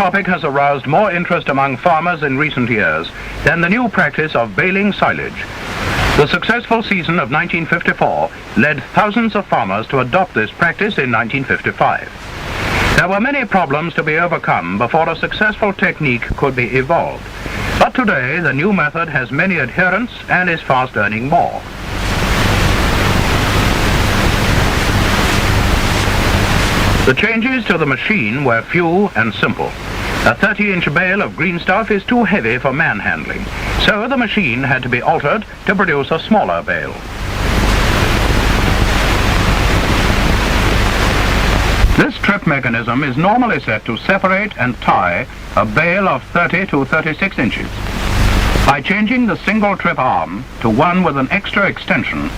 topic has aroused more interest among farmers in recent years than the new practice of baling silage. The successful season of 1954 led thousands of farmers to adopt this practice in 1955. There were many problems to be overcome before a successful technique could be evolved. But today, the new method has many adherents and is fast earning more. The changes to the machine were few and simple. A 30-inch bale of green stuff is too heavy for manhandling, so the machine had to be altered to produce a smaller bale. This trip mechanism is normally set to separate and tie a bale of 30 to 36 inches. By changing the single trip arm to one with an extra extension,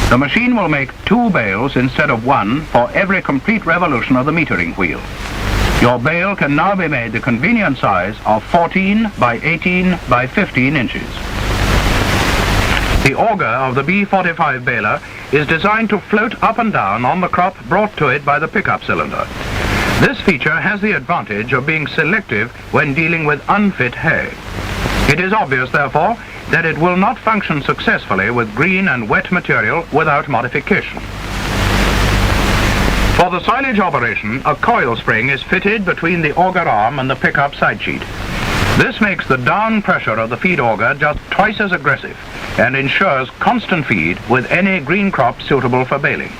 the machine will make 2 bales instead of 1 for every complete revolution of the metering wheel. Your bale can now be made the convenient size of 14 by 18 by 15 inches. The auger of the B45 baler is designed to float up and down on the crop brought to it by the pickup cylinder. This feature has the advantage of being selective when dealing with unfit hay. It is obvious, therefore, that it will not function successfully with green and wet material without modification. For the silage operation, a coil spring is fitted between the auger arm and the pickup side sheet. This makes the down pressure of the feed auger just twice as aggressive and ensures constant feed with any green crop suitable for baling.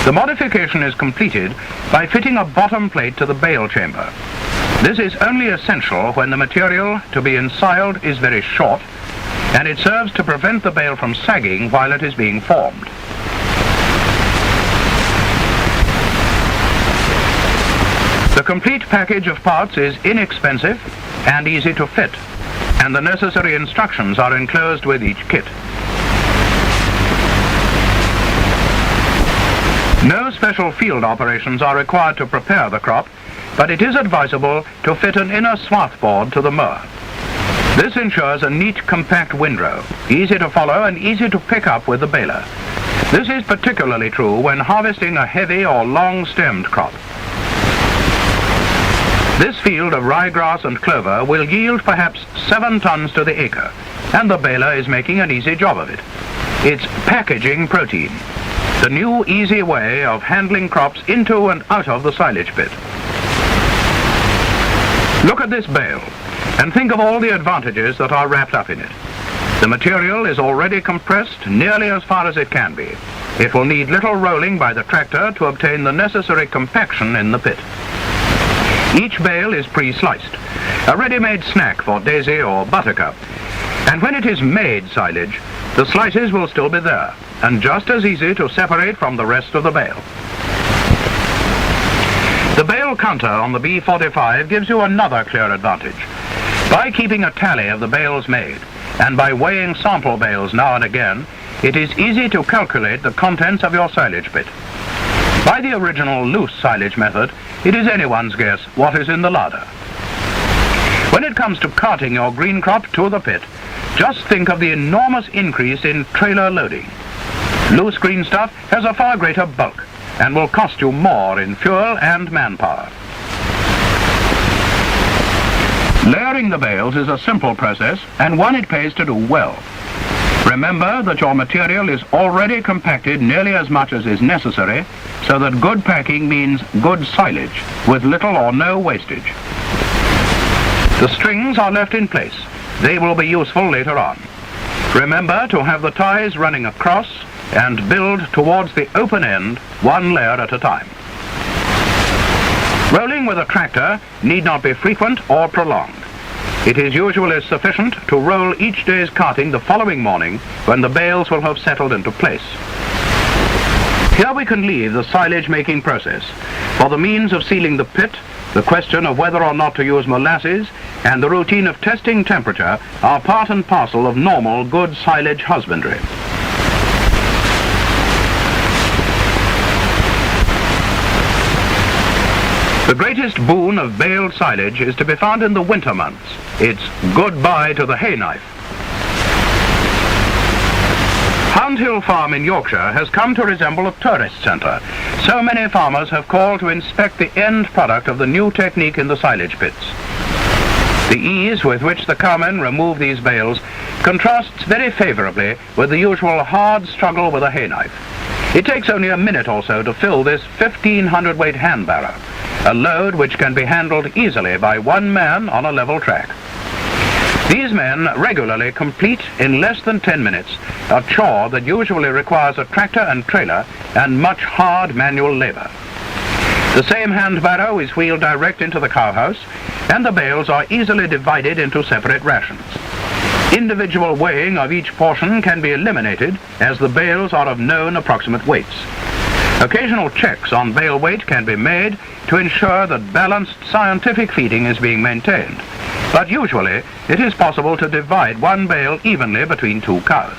The modification is completed by fitting a bottom plate to the bale chamber. This is only essential when the material to be ensiled is very short, and it serves to prevent the bale from sagging while it is being formed. The complete package of parts is inexpensive and easy to fit, and the necessary instructions are enclosed with each kit. No special field operations are required to prepare the crop, but it is advisable to fit an inner swath board to the mower. This ensures a neat, compact windrow, easy to follow and easy to pick up with the baler. This is particularly true when harvesting a heavy or long-stemmed crop. This field of ryegrass and clover will yield perhaps 7 tons to the acre, and the baler is making an easy job of it. It's packaging protein, the new easy way of handling crops into and out of the silage pit. Look at this bale and think of all the advantages that are wrapped up in it. The material is already compressed nearly as far as it can be. It will need little rolling by the tractor to obtain the necessary compaction in the pit. Each bale is pre-sliced, a ready-made snack for Daisy or Buttercup. And when it is made silage, the slices will still be there, and just as easy to separate from the rest of the bale. The bale counter on the B45 gives you another clear advantage. By keeping a tally of the bales made, and by weighing sample bales now and again, it is easy to calculate the contents of your silage pit. By the original loose silage method, it is anyone's guess what is in the larder. When it comes to carting your green crop to the pit, just think of the enormous increase in trailer loading. Loose green stuff has a far greater bulk and will cost you more in fuel and manpower. Layering the bales is a simple process and one it pays to do well. Remember that your material is already compacted nearly as much as is necessary, so that good packing means good silage, with little or no wastage. The strings are left in place. They will be useful later on. Remember to have the ties running across and build towards the open end, one layer at a time. Rolling with a tractor need not be frequent or prolonged. It is usually sufficient to roll each day's carting the following morning when the bales will have settled into place. Here we can leave the silage making process. For the means of sealing the pit, the question of whether or not to use molasses, and the routine of testing temperature are part and parcel of normal good silage husbandry. The greatest boon of baled silage is to be found in the winter months. It's goodbye to the hay knife. Hound Hill Farm in Yorkshire has come to resemble a tourist centre. So many farmers have called to inspect the end product of the new technique in the silage pits. The ease with which the cowmen remove these bales contrasts very favourably with the usual hard struggle with a hay knife. It takes only a minute or so to fill this 1,500 weight hand barrow, a load which can be handled easily by one man on a level track. These men regularly complete in less than 10 minutes a chore that usually requires a tractor and trailer and much hard manual labour. The same hand barrow is wheeled direct into the cowhouse, and the bales are easily divided into separate rations. Individual weighing of each portion can be eliminated as the bales are of known approximate weights. Occasional checks on bale weight can be made to ensure that balanced scientific feeding is being maintained, but usually it is possible to divide one bale evenly between two cows.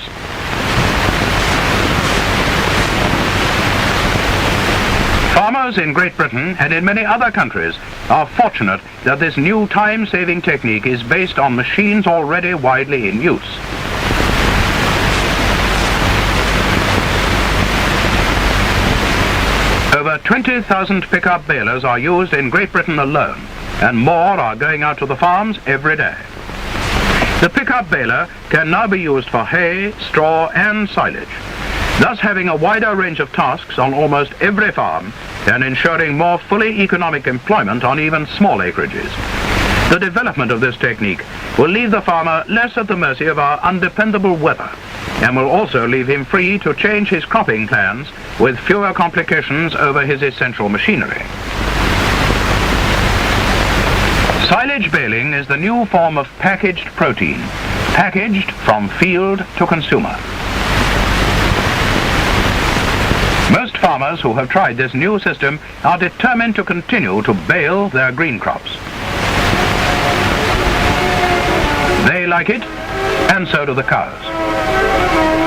Farmers in Great Britain and in many other countries are fortunate that this new time-saving technique is based on machines already widely in use. Over 20,000 pickup balers are used in Great Britain alone, and more are going out to the farms every day. The pickup baler can now be used for hay, straw and silage, thus having a wider range of tasks on almost every farm and ensuring more fully economic employment on even small acreages. The development of this technique will leave the farmer less at the mercy of our undependable weather and will also leave him free to change his cropping plans with fewer complications over his essential machinery. Silage baling is the new form of packaged protein, packaged from field to consumer. Most farmers who have tried this new system are determined to continue to bale their green crops. They like it, and so do the cows.